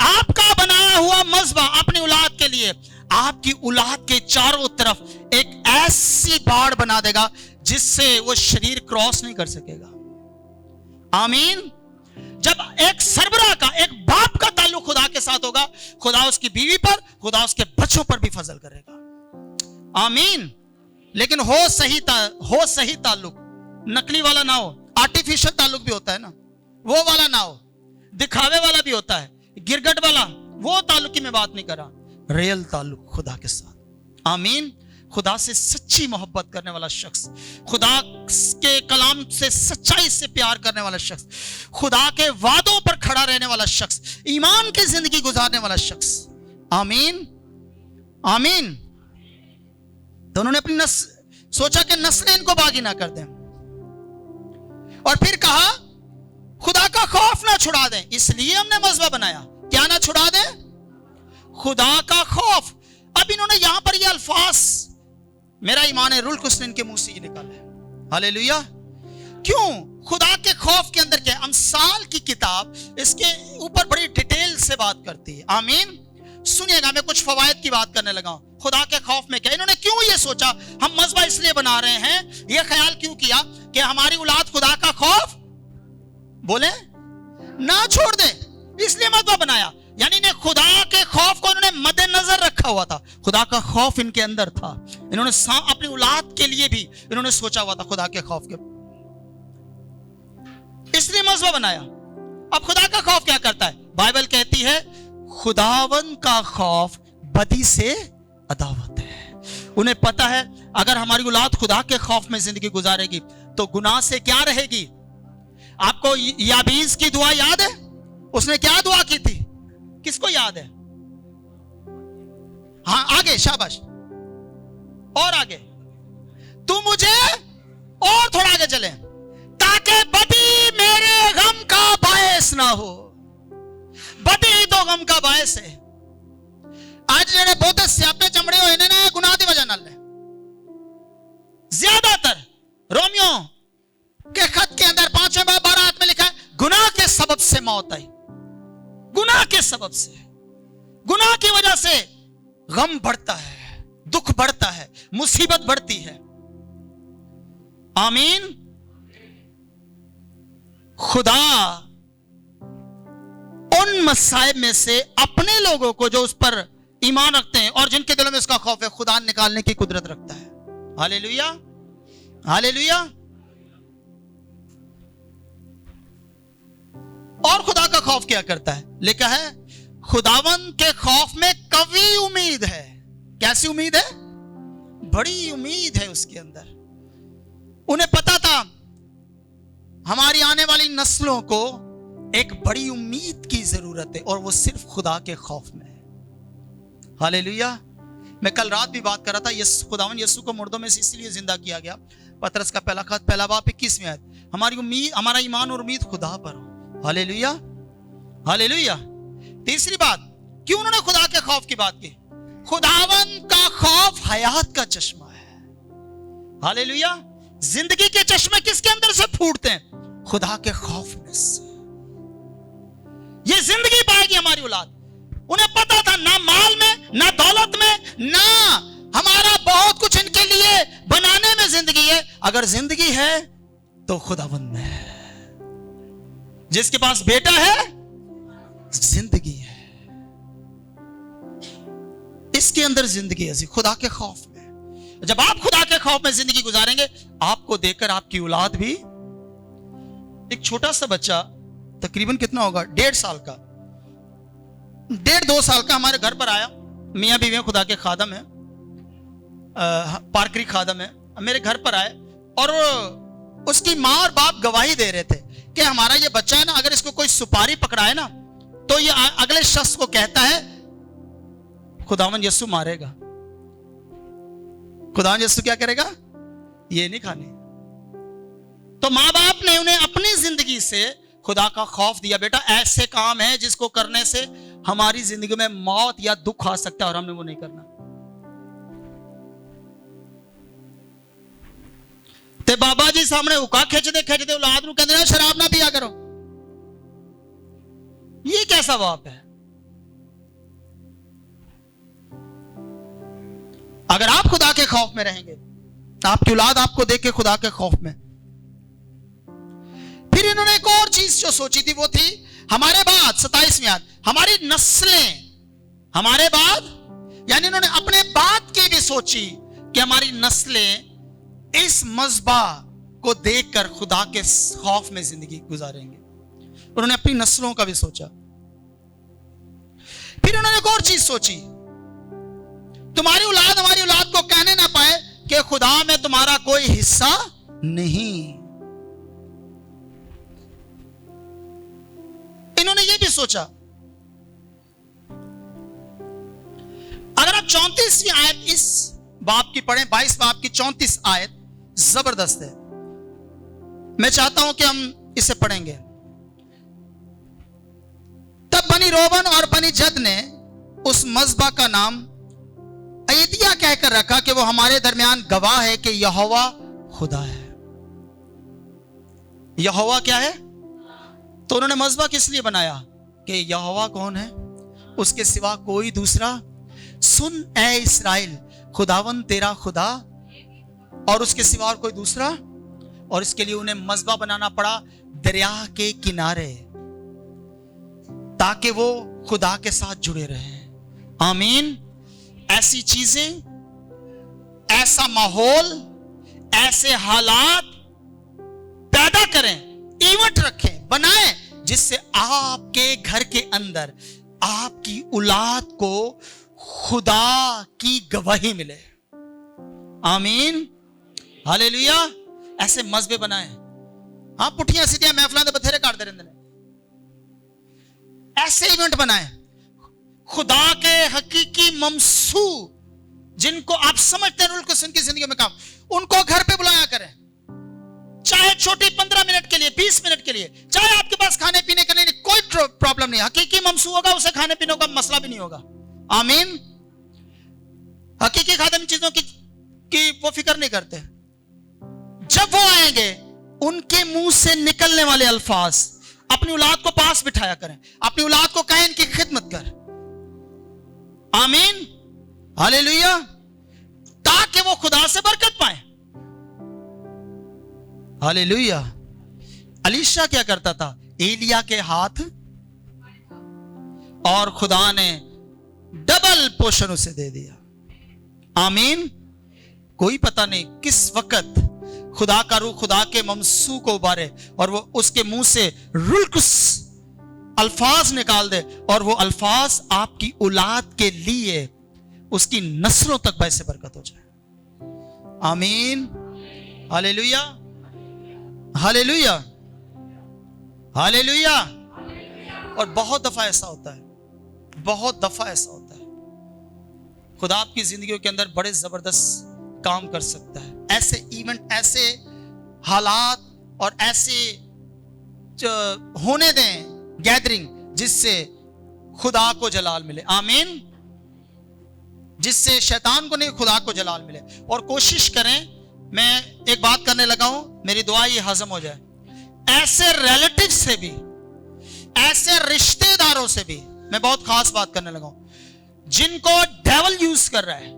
आपका बनाया हुआ मजबा अपनी औलाद के लिए आपकी औलाद के चारों तरफ एक ऐसी बाड़ बना देगा जिससे वो शरीर क्रॉस नहीं कर सकेगा। आमीन। जब एक सरबराह का, एक बाप का ताल्लुक खुदा के साथ होगा, खुदा उसकी बीवी पर, खुदा उसके बच्चों पर भी फजल करेगा। आमीन। लेकिन हो सही ताल्लुक, नकली वाला ना हो, आर्टिफिशियल ताल्लुक भी होता है ना, वो वाला ना हो, दिखावे वाला भी होता है, गिरगट वाला, वो ताल्लुक की मैं बात नहीं कर रहा, रियल ताल्लुक खुदा के साथ। आमीन। खुदा से सच्ची मोहब्बत करने वाला शख्स, खुदा के कलाम से सच्चाई से प्यार करने वाला शख्स, खुदा के वादों पर खड़ा रहने वाला शख्स, ईमान की जिंदगी गुजारने वाला शख्स। आमीन, आमीन। तो उन्होंने अपनी सोचा कि नस्लें इनको बागी ना कर दें, और फिर कहा खुदा का खौफ ना छुड़ा दें, इसलिए हमने मजबा बनाया। क्या ना छुड़ा दें? खुदा का खौफ। अब इन्होंने यहां पर ये अल्फाज, मेरा ईमान है, रुल कुछ इनके मुंह से ही निकाले। हालेलुया। क्यों? खुदा के खौफ के अंदर क्या है? अमसाल की किताब इसके ऊपर बड़ी डिटेल से बात करती है। आमीन। सुनिएगा, मैं कुछ फवायद की बात करने लगा हूं। खुदा के खौफ में क्या, इन्होंने क्यों ये सोचा हम मजबा इसलिए बना रहे हैं, ये ख्याल क्यों किया कि हमारी औलाद खुदा का खौफ बोले ना छोड़ दे, इसलिए मजबा बनाया। यानी ने खुदा के खौफ को इन्होंने मद्देनजर रखा हुआ था, खुदा का खौफ इनके अंदर था। इन्होंने अपनी औलाद के लिए भी इन्होंने सोचा हुआ था खुदा के खौफ के, इसलिए मजबा बनाया। अब खुदा का खौफ क्या करता है? बाइबल कहती है खुदावन का खौफ बदी से अदावत है। उन्हें पता है अगर हमारी औलाद खुदा के खौफ में जिंदगी गुजारेगी तो गुनाह से क्या रहेगी। आपको याबीस की दुआ याद है? उसने क्या दुआ की थी? किसको याद है? हाँ, आगे, शाबाश, और आगे, तू मुझे और थोड़ा आगे चले, ताकि बदी मेरे गम का बायस ना हो। बदी तो गम का बायस है। आज जेडे बहुत स्यापे चमड़े हो इन्हें गुनाह दी वजह नाल। ज्यादातर रोमियो के खत के अंदर 5वें बाब 12 आयत में लिखा है, गुनाह के सबब से मौत आई। गुनाह के सबब से, गुनाह की वजह से गम बढ़ता है, दुख बढ़ता है, मुसीबत बढ़ती है। आमीन। खुदा उन मसाइब में से अपने लोगों को जो उस पर ईमान रखते हैं और जिनके दिलों में उसका खौफ है, खुदा निकालने की कुदरत रखता है। Hallelujah, hallelujah. और खुदा का खौफ क्या करता है? लिखा है खुदावन के खौफ में कवी उम्मीद है। कैसी उम्मीद है? बड़ी उम्मीद है उसके अंदर। उन्हें पता था हमारी आने वाली नस्लों को एक बड़ी उम्मीद की जरूरत है और वो सिर्फ खुदा के खौफ में है। हालेलुया। मैं कल रात भी बात कर रहा था, खुदावन यीशु को मुर्दों में से इसलिए जिंदा किया गया। पतरस का पहला खत पहला बाब 21वें आयत, हमारी उम्मीद, हमारा ईमान और उम्मीद खुदा पर हो। Hallelujah, hallelujah. तीसरी बात, क्यों उन्होंने खुदा के खौफ की बात की? खुदावन का खौफ हयात का चश्मा है। हालेलुया। जिंदगी के चश्मे किसके अंदर से फूटते हैं? खुदा के खौफ में से। ये जिंदगी पाएगी हमारी औलाद। उन्हें पता था ना माल में, ना दौलत में, ना हमारा बहुत कुछ इनके लिए बनाने में जिंदगी है। अगर जिंदगी है तो खुदावंद में है। जिसके पास बेटा है, जिंदगी है, इसके अंदर जिंदगी है, खुदा के खौफ में। जब आप खुदा के खौफ में जिंदगी गुजारेंगे, आपको देखकर आपकी औलाद भी, एक छोटा सा बच्चा तकरीबन कितना होगा, 1.5 साल का, 1.5-2 साल का हमारे घर पर आया। मियां बीवी खुदा के खादम है, पारकरी खादम है, मेरे घर पर आए और उसकी माँ और बाप गवाही दे रहे थे कि हमारा ये बच्चा है ना, अगर इसको कोई सुपारी पकड़ाए ना तो ये अगले शख्स को कहता है खुदावन यीशु मारेगा। खुदावन यीशु क्या करेगा? ये नहीं खाने। तो माँ बाप ने उन्हें अपनी जिंदगी से खुदा का खौफ दिया, बेटा ऐसे काम है जिसको करने से हमारी जिंदगी में मौत या दुख आ सकता है और हमने वो नहीं करना। ते बाबा जी सामने उका खिंचते औलाद नूं कहंदे शराब ना पिया करो। ये कैसा बाप है? अगर आप खुदा के खौफ में रहेंगे, आपकी औलाद आपको देख के खुदा के खौफ में। फिर इन्होंने एक और चीज जो सोची थी वो थी हमारे बाद, 27वीं आयत, हमारी नस्लें हमारे बाद, यानी इन्होंने अपने बाद की भी सोची कि हमारी नस्लें इस मज़बा को देखकर खुदा के खौफ में जिंदगी गुजारेंगे। उन्होंने अपनी नस्लों का भी सोचा। फिर उन्होंने एक और चीज सोची, तुम्हारी औलाद हमारी औलाद को कहने ना पाए कि खुदा में तुम्हारा कोई हिस्सा नहीं। इन्होंने यह भी सोचा। अगर आप 34वीं आयत इस बाप की पढ़ें, 22 बाप की 34 आयत जबरदस्त है। मैं चाहता हूं कि हम इसे पढ़ेंगे। तब बनी रोबन और बनी जद ने उस मज़बा का नाम अयदिया कहकर रखा कि वो हमारे दरमियान गवाह है कि यहोवा खुदा है। यहोवा क्या है? तो उन्होंने मज़बा किस लिए बनाया? कि यहोवा कौन है? उसके सिवा कोई दूसरा। सुन ए इस्राएल, खुदावन तेरा खुदा और उसके सिवा और कोई दूसरा। और इसके लिए उन्हें मज़बा बनाना पड़ा दरिया के किनारे, ताकि वो खुदा के साथ जुड़े रहें। आमीन। ऐसी चीजें, ऐसा माहौल, ऐसे हालात पैदा करें, इवेंट रखें, बनाएं, जिससे आपके घर के अंदर आपकी औलाद को खुदा की गवाही मिले। आमीन, हालेलुया। ऐसे मज़बे बनाएं। हाँ, पुठियां सीधियां महफिलां दे बथेरे काटते रहते हैं। ऐसे इवेंट बनाएं। खुदा के हकीकी ममसू जिनको आप समझते हैं उनको उनकी जिंदगी में काम, उनको घर पे बुलाया करें। चाहे छोटी 15 मिनट के लिए, 20 मिनट के लिए, चाहे आपके पास खाने पीने के लिए कोई प्रॉब्लम नहीं। हकीकी ममसू होगा, उसे खाने पीने का मसला भी नहीं होगा। आमीन। हकीकी खादिम चीजों की वो फिक्र नहीं करते। जब वो आएंगे उनके मुंह से निकलने वाले अल्फाज, अपनी औलाद को पास बिठाया करें, अपनी औलाद को कहें इनकी खिदमत कर। आमीन, हालेलुया, ताकि वो खुदा से बरकत पाए। हालेलुया। अलीशा क्या करता था? एलिया के हाथ, और खुदा ने डबल पोषण उसे दे दिया। आमीन। कोई पता नहीं किस वक्त खुदा का रूह खुदा के ममसू को उबारे और वो उसके मुंह से रुल्कुस अल्फाज निकाल दे, और वो अल्फाज आपकी औलाद के लिए उसकी नस्लों तक वैसे बरकत हो जाए। आमीन, हालेलुया, हालेलुया, हालेलुया। और बहुत दफा ऐसा होता है, बहुत दफा ऐसा होता है, खुदा आपकी जिंदगियों के अंदर बड़े जबरदस्त काम कर सकता है। ऐसे इवेंट, ऐसे हालात और ऐसे होने दें गैदरिंग जिससे खुदा को जलाल मिले। आमीन। जिससे शैतान को नहीं, खुदा को जलाल मिले। और कोशिश करें, मैं एक बात करने लगा हूं, मेरी दुआ ये हजम हो जाए, ऐसे रिलेटिव से भी, ऐसे रिश्तेदारों से भी मैं बहुत खास बात करने लगा हूं जिनको डेविल यूज कर रहा है।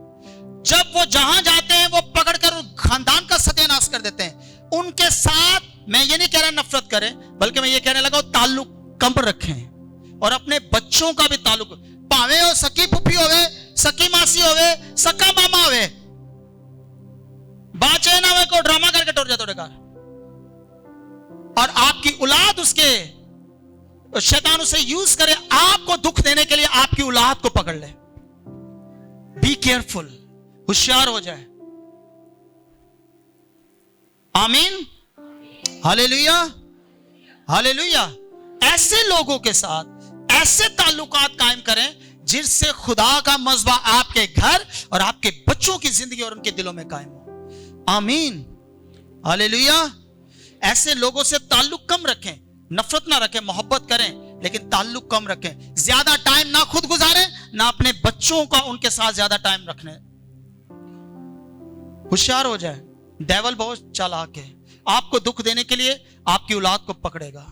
जब वो जहां जाते हैं वो पकड़कर खानदान का सत्यानाश कर देते हैं। उनके साथ मैं ये नहीं कह रहा नफरत करें, बल्कि मैं ये कहने लगा ताल्लुक कम रखें, और अपने बच्चों का भी ताल्लुक, भावे हो सकी फुफी होवे, सकी मासी होवे, सका मामा होवे, बाचे ना वे को ड्रामा करके टोर जाते हो। और आपकी औलाद उसके शैतान उसे यूज करे आपको दुख देने के लिए, आपकी औलाद को पकड़ ले। बी केयरफुल, होशियार हो जाए। आमीन, हालेलुया, हालेलुया। ऐसे लोगों के साथ ऐसे ताल्लुकात कायम करें जिससे खुदा का मज़बा आपके घर और आपके बच्चों की जिंदगी और उनके दिलों में कायम हो। आमीन, हालेलुया। ऐसे लोगों से ताल्लुक कम रखें, नफरत ना रखें, मोहब्बत करें, लेकिन ताल्लुक कम रखें। ज्यादा टाइम ना खुद गुजारें, ना अपने बच्चों का उनके साथ ज्यादा टाइम रखने। होशियार हो जाए। डेविल बहुत चालाक है, आपको दुख देने के लिए आपकी औलाद को पकड़ेगा।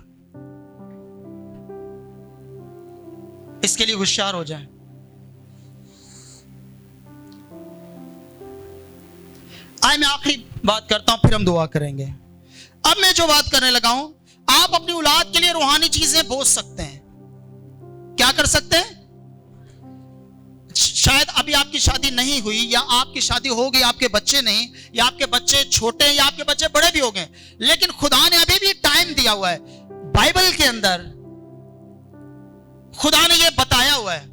इसके लिए होशियार हो जाए। आइए मैं आखिरी बात करता हूं, फिर हम दुआ करेंगे। अब मैं जो बात करने लगा हूं, आप अपनी औलाद के लिए रूहानी चीजें बोझ सकते हैं। क्या कर सकते हैं? शायद अभी आपकी शादी नहीं हुई, या आपकी शादी हो गई, आपके बच्चे नहीं, या आपके बच्चे छोटे हैं, या आपके बच्चे बड़े भी हो गए, लेकिन खुदा ने अभी भी टाइम दिया हुआ है। बाइबल के अंदर खुदा ने यह बताया हुआ है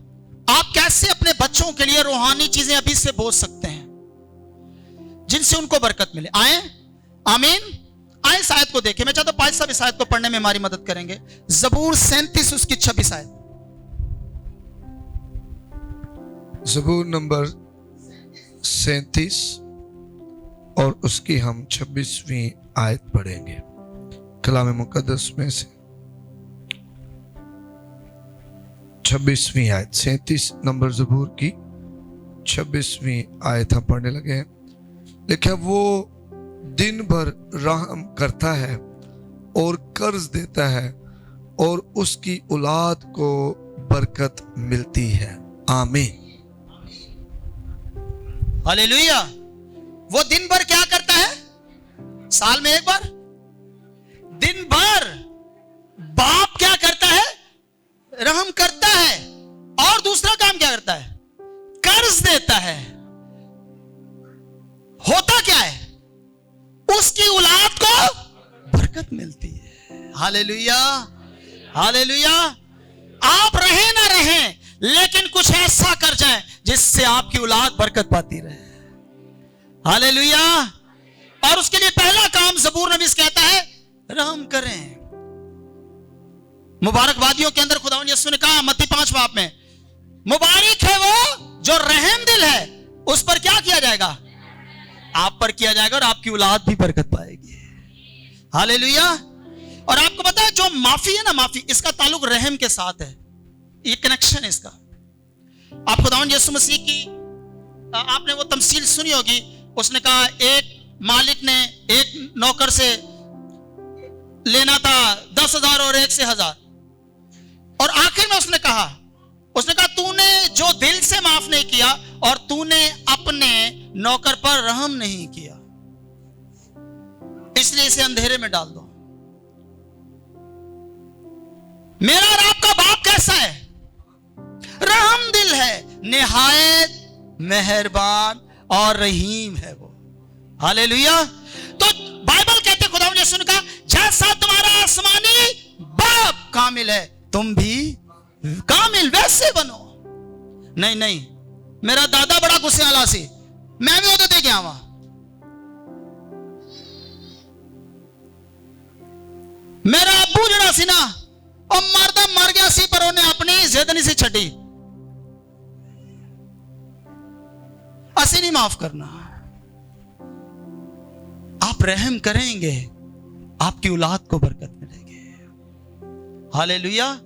आप कैसे अपने बच्चों के लिए रूहानी चीजें अभी से बोझ सकते हैं जिनसे उनको बरकत मिले। आए, आमीन। आए इस आयत को देखें। मैं चाहता हूं पाइस साहब इस आयत को पढ़ने में हमारी मदद करेंगे। जबूर 37 उसकी 26 आयत। ज़बूर नंबर 37 और उसकी हम 26वीं आयत पढ़ेंगे कलाम मुकद्दस में से। 26वीं आयत, 37 नंबर ज़बूर की 26वीं आयत हम पढ़ने लगे हैं। लिखा, वो दिन भर रहम करता है और कर्ज देता है, और उसकी औलाद को बरकत मिलती है। आमीन, हालेलुया। वो दिन भर क्या करता है? साल में एक बार, दिन भर बाप क्या करता है? रहम करता है। और दूसरा काम क्या करता है? कर्ज देता है। होता क्या है? उसकी औलाद को बरकत मिलती है। Hallelujah, hallelujah. आप रहे ना रहें, लेकिन कुछ ऐसा कर जाए जिससे आपकी औलाद बरकत पाती रहे। हालेलुया। और उसके लिए पहला काम ज़बूर नबी कहता है, रहम करें। मुबारकबादियों के अंदर खुदावंद यीशु ने कहा मत्ती 5 बाब में, मुबारक है वो जो रहम दिल है, उस पर क्या किया जाएगा? आप पर किया जाएगा, और आपकी औलाद भी बरकत पाएगी। हालेलुया। और आपको पता है जो माफी है ना, माफी, इसका ताल्लुक रहम के साथ है। ये कनेक्शन है इसका। आप खुदावंद यीशु मसीह की आपने वो तमसील सुनी होगी, उसने कहा एक मालिक ने एक नौकर से लेना था 10,000 और एक से 1,000, और आखिर में उसने कहा तूने जो दिल से माफ नहीं किया और तूने अपने नौकर पर रहम नहीं किया, इसलिए इसे अंधेरे में डाल दो। मेरा और आपका बाप कैसा है? रहम दिल है, निहायत मेहरबान और रहीम है वो। हालेलुया। तो बाइबल कहते खुदा ने सुन कहा, जैसा तुम्हारा आसमानी बाप कामिल है तुम भी कामिल वैसे बनो। नहीं, मेरा दादा बड़ा गुस्से वाला सी, मैं भी उधर दे गया वहां। मेरा अब्बू जड़ा सी ना, और मरदा मर गया सी, पर उन्हें अपनी जिद नहीं सी छड़ी। असी नहीं माफ करना। आप रहम करेंगे, आपकी औलाद को बरकत मिलेगी। हालेलुया।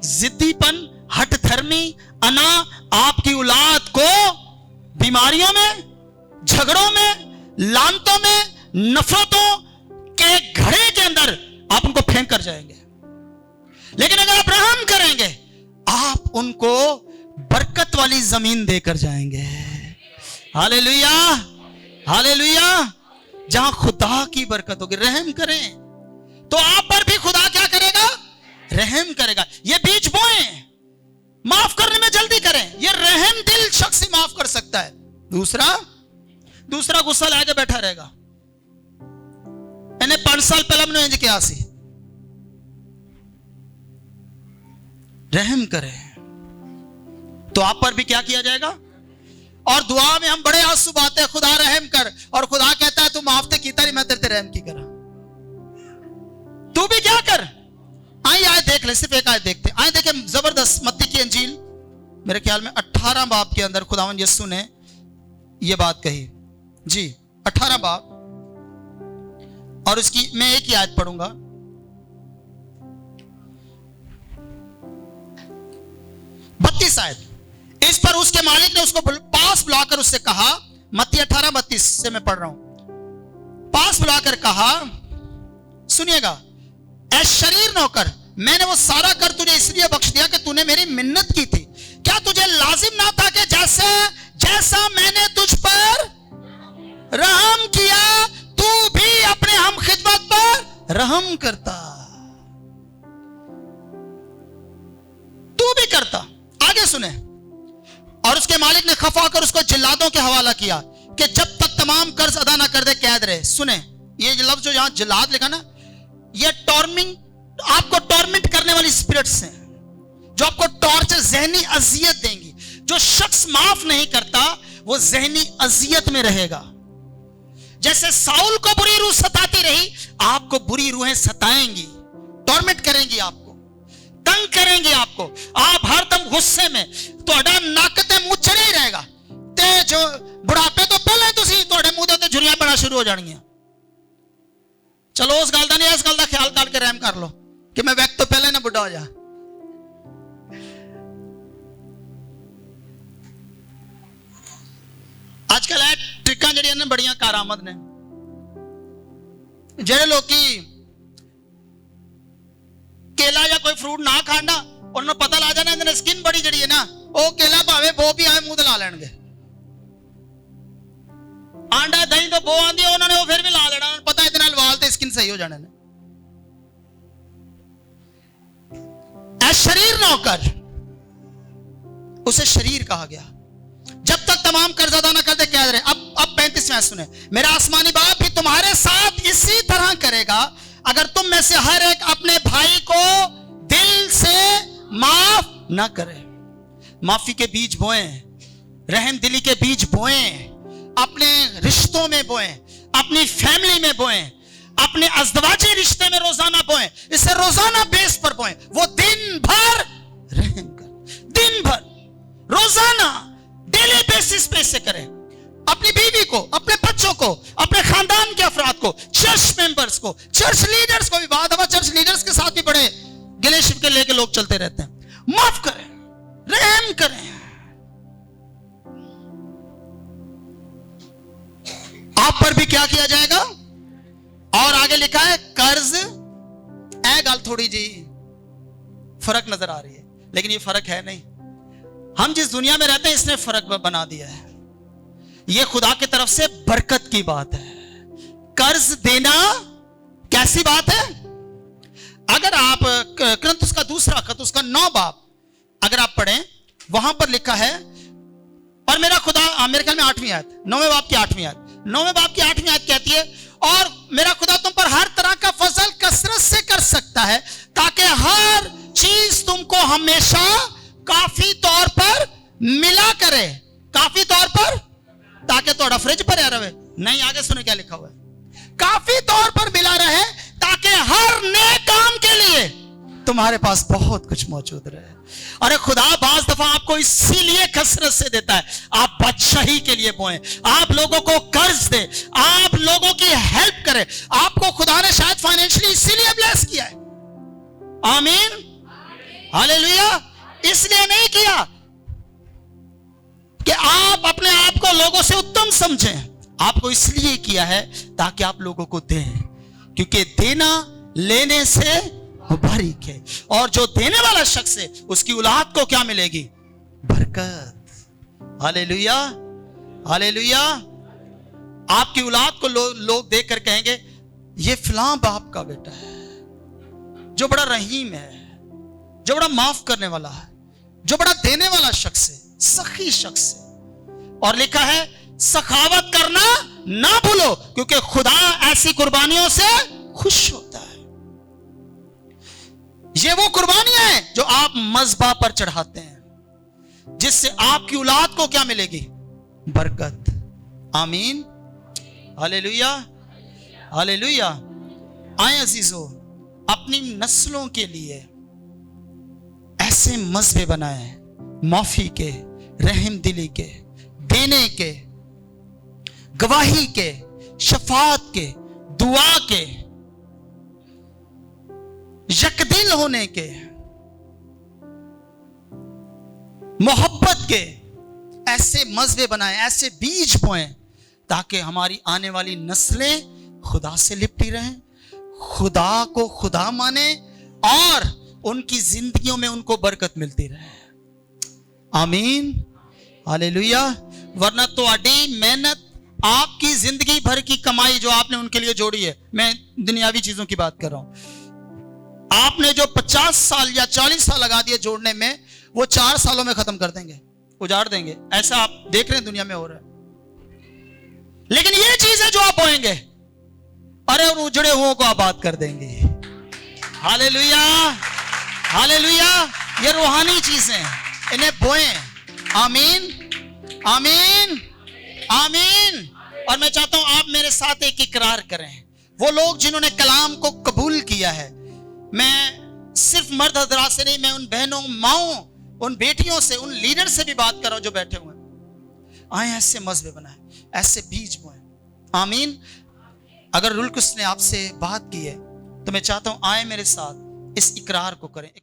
जिद्दीपन, हठधर्मी, अना आपकी औलाद को बीमारियों में, झगड़ों में, लानतों में, नफरतों के घड़े के अंदर आप उनको फेंक कर जाएंगे। लेकिन अगर आप रहम करेंगे, आप उनको बरकत वाली जमीन देकर जाएंगे। Hallelujah, hallelujah. जहां खुदा की बरकत होगी। रहम करें तो आप पर भी खुदा क्या करेगा? रहम करेगा। ये बीज बोएं, माफ करने में जल्दी करें। ये रहम दिल शख्स ही माफ कर सकता है। दूसरा गुस्सा लाके बैठा रहेगा। इन्हें 5 साल पहले मैंने इंज किया सी। रहम करें तो आप पर भी क्या किया जाएगा? और दुआ में हम बड़े आंसू बहाते हैं, खुदा रहम कर, और खुदा कहता है तू माफ ते कीता नहीं, मैं तेरे रहम की करा। तू भी क्या कर। आए देख ले, सिर्फ एक आयत देखते। आए देखे जबरदस्त मत्ती की अंजील, मेरे ख्याल में 18 बाब के अंदर खुदावंद यीशु ने यह बात कही जी। 18 बाब, और उसकी मैं एक ही आयत पढ़ूंगा। आयत। इस पर उसके मालिक ने उसको पास बुलाकर उससे कहा, मत्ती 18:32 से मैं पढ़ रहा हूं। पास बुलाकर कहा, सुनिएगा, ऐ शरीर नौकर, मैंने वो सारा कर तुझे इसलिए बख्श दिया कि तूने मेरी मिन्नत की थी। क्या तुझे लाजिम ना था कि जैसा मैंने तुझ पर रहम किया, तू भी अपने हम खिदमत पर रहम करता? तू भी करता। आगे सुने। और उसके मालिक ने खफा होकर उसको जिल्लादों के हवाला किया कि जब तक तमाम कर्ज अदा ना कर दे कैद रहे। सुने, ये लफ्ज जो यहां जिल्लाद लिखा ना, ये टॉर्मिंग, आपको टॉर्मेंट करने वाली स्पिरिट्स हैं जो आपको टॉर्चर, जहनी अजियत देंगी। जो शख्स माफ नहीं करता वो जहनी अजियत में रहेगा। जैसे साउल को बुरी रूह सताती रही, आपको बुरी रूहें सताएंगी, टॉर्मेंट करेंगी, आपको तंग करेंगे। आपको आप हरदम गुस्से में, ਤੁਹਾਡਾ ਨੱਕ ਤੇ ਮੂੰਹ ਚੜਿਆ ਹੀ ਰਹੇਗਾ ਤੇ ਜੋ ਬੁਢਾਪੇ ਤੋਂ ਪਹਿਲਾਂ ਹੀ ਤੁਸੀਂ ਤੁਹਾਡੇ ਮੂੰਹ ਦੇ ਉੱਤੇ ਝੁਰੀਆਂ ਪੈਣਾ ਸ਼ੁਰੂ ਹੋ ਜਾਣਗੀਆਂ। ਚਲੋ ਉਸ ਗੱਲ ਦਾ ਨਹੀਂ, ਇਸ ਗੱਲ ਦਾ ਖਿਆਲ ਕਰਕੇ ਰਹਿਮ ਕਰ ਲਓ ਕਿ ਮੈਂ ਵਕਤ ਤੋਂ ਪਹਿਲਾਂ ਨਾ ਬੁੱਢਾ ਹੋ ਜਾ। ਅੱਜ ਕੱਲ ਇਹ ਟ੍ਰਿਕਾਂ ਜਿਹੜੀਆਂ ਨੇ ਬੜੀਆਂ ਕਾਰਾਮਦ ਨੇ। ਜਿਹੜੇ ਲੋਕੀ केला या कोई फ्रूट ना खाना, उन्होंने पता ला जाना इन्हें स्किन बड़ी जड़ी है ना, वो केला भावे बो भी आए मुंह ला लेंगे। आंडा दही तो बो आंदी है, उन्होंने वो फिर भी ला लेना, उन्हें पता इतने वाल ते स्किन सही हो जाने ने। ऐ शरीर नौकर, उसे शरीर कहा गया। जब तक तमाम कर्ज अदा न कर दे कैद रहे। अब 35वां सुने, मेरा आसमानी बाप भी तुम्हारे साथ इसी तरह करेगा अगर तुम में से हर एक अपने भाई को दिल से माफ ना करे। माफी के बीज बोएं, रहम दिली के बीज बोएं, अपने रिश्तों में बोएं, अपनी फैमिली में बोएं, अपने अज़दवाजी रिश्ते में रोजाना बोएं, इसे रोजाना बेस पर बोएं। वो दिन भर रहम कर, दिन भर रोजाना डेली बेसिस पे इसे करें। अपनी बीवी को, अपने बच्चों को, अपने खानदान के अफराद को, चर्च मेंबर्स को, चर्च लीडर्स को भी। बात है, चर्च लीडर्स के साथ भी बड़े गिले शिकवे लेके लोग चलते रहते हैं। माफ करें, रहम करें। आप पर भी क्या किया जाएगा। और आगे लिखा है कर्ज ए गल थोड़ी जी फर्क नजर आ रही है, लेकिन ये फर्क है नहीं। हम जिस दुनिया में रहते हैं इसने फर्क बना दिया है। ये खुदा की तरफ से बरकत की बात है। कर्ज देना कैसी बात है। अगर आप कुरिन्थियों का दूसरा खत उसका 9 बाब अगर आप पढ़ें, वहां पर लिखा है, और मेरा खुदा, मेरे ख्याल में 8वीं आयत, 9वें बाब की 8वीं आयत, 9वें बाब की 8वीं आयत कहती है, और मेरा खुदा तुम पर हर तरह का फजल कसरत से कर सकता है ताकि हर चीज तुमको हमेशा काफी तौर पर मिला करे। काफी तौर पर, ताकि थोड़ा फ्रिज पर रहे नहीं। आगे सुने क्या लिखा हुआ है, काफी तौर पर मिला रहे ताकि हर नए काम के लिए तुम्हारे पास बहुत कुछ मौजूद रहे। अरे खुदा बाज दफा आपको इसीलिए कसरत से देता है, आप बादशाही के लिए बोएं, आप लोगों को कर्ज दे, आप लोगों की हेल्प करें। आपको खुदा ने शायद फाइनेंशियली इसीलिए ब्लेस किया है। आमीन, हालेलुया। इसलिए नहीं किया कि आप अपने आप को लोगों से उत्तम समझें, आपको इसलिए किया है ताकि आप लोगों को दें, क्योंकि देना लेने से बारीक है। और जो देने वाला शख्स है उसकी औलाद को क्या मिलेगी, बरकत। Hallelujah, hallelujah. आपकी औलाद को लोग देख कर कहेंगे ये फलां बाप का बेटा है, जो बड़ा रहीम है, जो बड़ा माफ करने वाला है, जो बड़ा देने वाला शख्स है, सखी शख्स है। और लिखा है सखावत करना ना भूलो, क्योंकि खुदा ऐसी कुर्बानियों से खुश होता है। ये वो कुर्बानियां हैं जो आप मज़बा पर चढ़ाते हैं, जिससे आपकी औलाद को क्या मिलेगी, बरकत। आमीन, हालेलुया, हालेलुया। आए अजीजों, अपनी नस्लों के लिए ऐसे मज़बे बनाए, माफी के, रहम दिली के, देने के, गवाही के, शफात के, दुआ के, यकदिल होने के, मोहब्बत के, ऐसे मज़बे बनाए, ऐसे बीज बोएं ताकि हमारी आने वाली नस्लें खुदा से लिपटी रहें, खुदा को खुदा माने और उनकी जिंदगियों में उनको बरकत मिलती रहे। आमीन, हालेलुया। वरना तो अड़ी मेहनत, आपकी जिंदगी भर की कमाई जो आपने उनके लिए जोड़ी है, मैं दुनियावी चीजों की बात कर रहा हूं, आपने जो 50 साल या 40 साल लगा दिए जोड़ने में, वो 4 सालों में खत्म कर देंगे, उजाड़ देंगे। ऐसा आप देख रहे हैं दुनिया में हो रहा है। लेकिन ये चीज है जो आप बोएंगे, अरे उन उजड़े हुओं को आबाद कर देंगे। Hallelujah, hallelujah. ये रूहानी चीजें, इन्हें बोएं। आमीन, आमीन, आमीन। और मैं चाहता हूं आप मेरे साथ एक इकरार करें। वो लोग जिन्होंने कलाम को कबूल किया है, मैं सिर्फ मर्द हजरात से नहीं, मैं उन बहनों, माओं, उन बेटियों से, उन लीडर से भी बात कर रहा हूं जो बैठे हुए हैं। आए ऐसे मज़बे बनाए, ऐसे बीज बोएं। आमीन। अगर रुल कुछ ने आपसे बात की है तो मैं चाहता हूं आए मेरे साथ इस इकरार को करें।